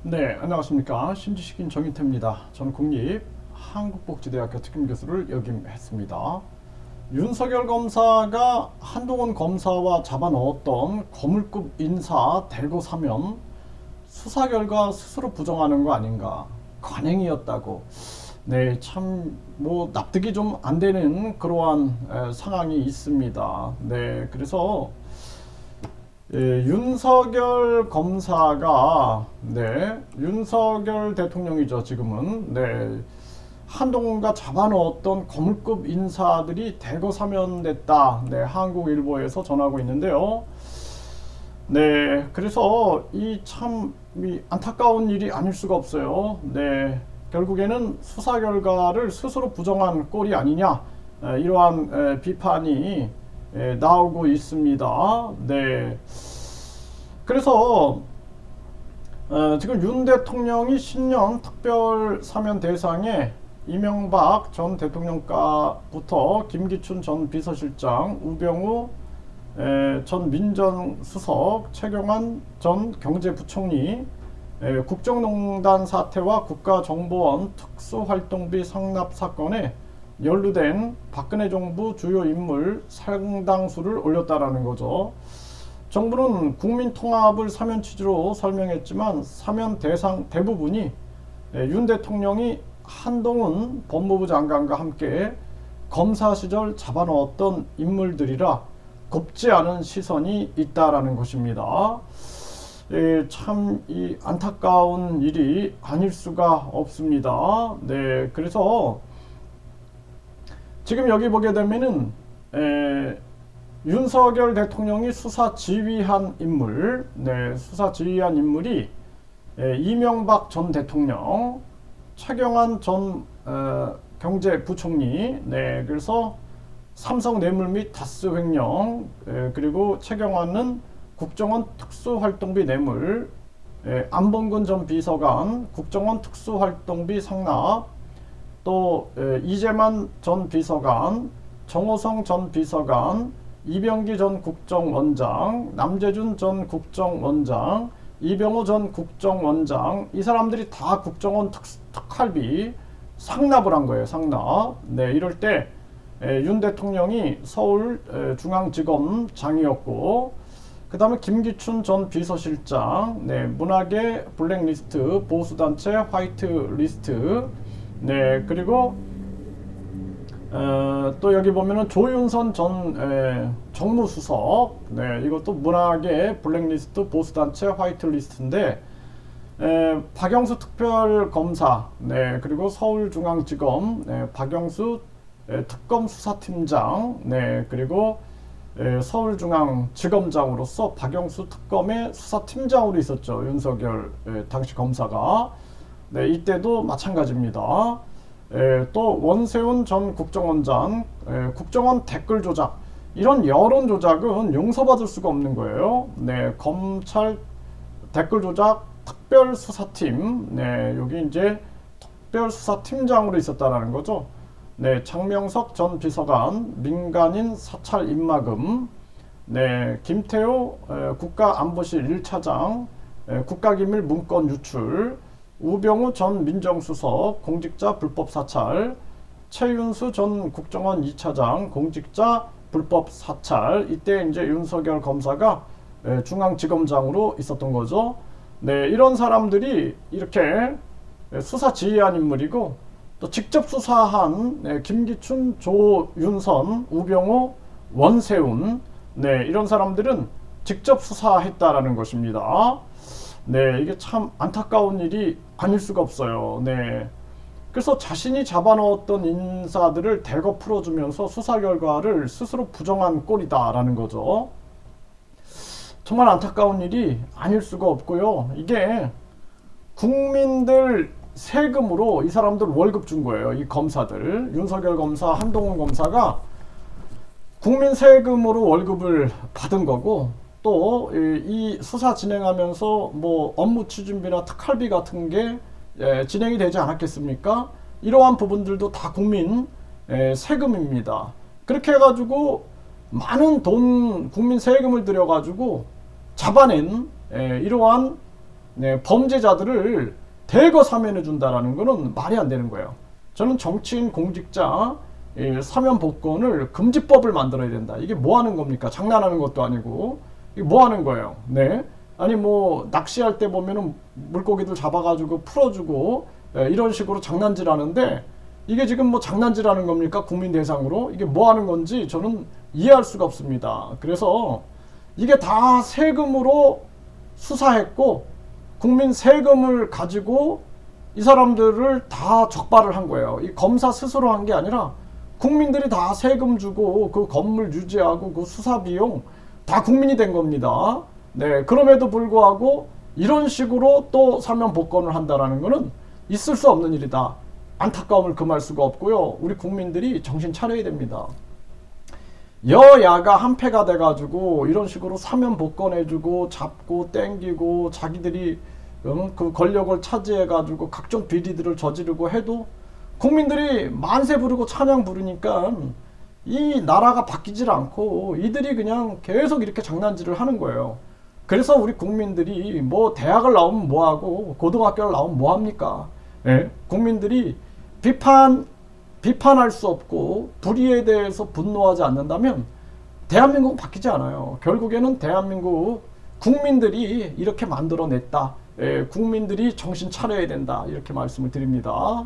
네, 안녕하십니까. 신지식인 정인태입니다. 저는 국립 한국복지대학교 특임교수를 역임했습니다. 윤석열 검사가 한동훈 검사와 잡아넣었던 거물급 인사 대거 사면 수사 결과 스스로 부정하는 거 아닌가. 관행이었다고. 네, 참 뭐 납득이 좀 안 되는 그러한 상황이 있습니다. 네, 그래서 윤석열 검사가 윤석열 대통령이죠 지금은. 한동훈과 잡아넣었던 거물급 인사들이 대거 사면됐다. 한국일보에서 전하고 있는데요. 그래서 이 참 안타까운 일이 아닐 수가 없어요. 결국에는 수사 결과를 스스로 부정한 꼴이 아니냐, 이러한 비판이 나오고 있습니다. 그래서 지금 윤 대통령이 신년 특별 사면 대상에 이명박 전 대통령과부터 김기춘 전 비서실장, 우병우 전 민정수석, 최경환 전 경제부총리, 국정농단 사태와 국가정보원 특수활동비 상납 사건에 연루된 박근혜 정부 주요 인물 상당수를 올렸다라는 거죠. 정부는 국민 통합을 사면 취지로 설명했지만 사면 대상 대부분이 윤 대통령이 한동훈 법무부 장관과 함께 검사 시절 잡아넣었던 인물들이라 곱지 않은 시선이 있다라는 것입니다. 참 이 안타까운 일이 아닐 수가 없습니다. 그래서 지금 여기 보게 되면은 윤석열 대통령이 수사 지휘한 인물, 수사 지휘한 인물이 이명박 전 대통령, 최경환 전 경제부총리, 그래서 삼성 뇌물 및 다스 횡령, 그리고 최경환은 국정원 특수활동비 뇌물, 안봉근 전 비서관, 국정원 특수활동비 상납, 또 이재만 전 비서관, 정호성 전 비서관, 이병기 전 국정원장, 남재준 전 국정원장, 이병호 전 국정원장, 이 사람들이 다 국정원 특활비 상납을 한 거예요. 상납. 이럴 때 윤 대통령이 서울중앙지검장이었고, 그 다음에 김기춘 전 비서실장, 문학의 블랙리스트, 보수단체 화이트리스트, 그리고 또 여기 보면은 조윤선 전 정무수석, 이것도 문학의 블랙리스트, 보수단체 화이트리스트인데, 박영수 특별검사, 그리고 서울중앙지검, 박영수 특검 수사팀장, 그리고 서울중앙지검장으로서 박영수 특검의 수사팀장으로 있었죠. 윤석열 당시 검사가. 이때도 마찬가지입니다. 또 원세훈 전 국정원장, 국정원 댓글 조작, 이런 여론 조작은 용서받을 수가 없는 거예요. 검찰 댓글 조작 특별수사팀, 여기 이제 특별수사팀장으로 있었다라는 거죠. 장명석 전 비서관, 민간인 사찰 입막음, 김태호 국가안보실 1차장, 국가기밀 문건 유출, 우병우 전 민정수석, 공직자 불법 사찰, 최윤수 전 국정원 2차장, 공직자 불법 사찰. 이때 이제 윤석열 검사가 중앙지검장으로 있었던 거죠. 이런 사람들이 이렇게 수사 지휘한 인물이고, 또 직접 수사한 김기춘, 조윤선, 우병우, 원세훈, 이런 사람들은 직접 수사했다라는 것입니다. 이게 참 안타까운 일이 아닐 수가 없어요. 그래서 자신이 잡아넣었던 인사들을 대거 풀어주면서 수사 결과를 스스로 부정한 꼴이다라는 거죠. 정말 안타까운 일이 아닐 수가 없고요. 이게 국민들 세금으로 이 사람들 월급 준 거예요. 이 검사들, 윤석열 검사, 한동훈 검사가 국민 세금으로 월급을 받은 거고, 또 이 수사 진행하면서 뭐 업무 추진비나 특활비 같은 게 진행이 되지 않았겠습니까? 이러한 부분들도 다 국민 세금입니다. 그렇게 해가지고 많은 돈, 국민 세금을 들여가지고 잡아낸 이러한 네, 범죄자들을 대거 사면해 준다라는 것은 말이 안 되는 거예요. 저는 정치인, 공직자 사면 복권을 금지법을 만들어야 된다. 이게 뭐 하는 겁니까? 장난하는 것도 아니고 이게 뭐 하는 거예요? 네. 아니 뭐 낚시할 때 보면은 물고기들 잡아가지고 풀어주고 이런 식으로 장난질하는데 이게 지금 뭐 장난질하는 겁니까? 국민 대상으로 이게 뭐 하는 건지 저는 이해할 수가 없습니다. 그래서 이게 다 세금으로 수사했고 국민 세금을 가지고 이 사람들을 다 적발을 한 거예요. 이 검사 스스로 한 게 아니라 국민들이 다 세금 주고 그 건물 유지하고 그 수사 비용 다 국민이 된 겁니다. 네, 그럼에도 불구하고 이런 식으로 또 사면 복권을 한다라는 것은 있을 수 없는 일이다. 안타까움을 금할 수가 없고요. 우리 국민들이 정신 차려야 됩니다. 여야가 한패가 돼가지고 이런 식으로 사면 복권해주고 잡고 땡기고 자기들이 그 권력을 차지해가지고 각종 비리들을 저지르고 해도 국민들이 만세 부르고 찬양 부르니까 이 나라가 바뀌질 않고 이들이 그냥 계속 이렇게 장난질을 하는 거예요. 그래서 우리 국민들이 뭐 대학을 나오면 뭐하고 고등학교를 나오면 뭐합니까? 예? 국민들이 비판할 수 없고 불의에 대해서 분노하지 않는다면 대한민국은 바뀌지 않아요. 결국에는 대한민국 국민들이 이렇게 만들어냈다. 예, 국민들이 정신 차려야 된다. 이렇게 말씀을 드립니다.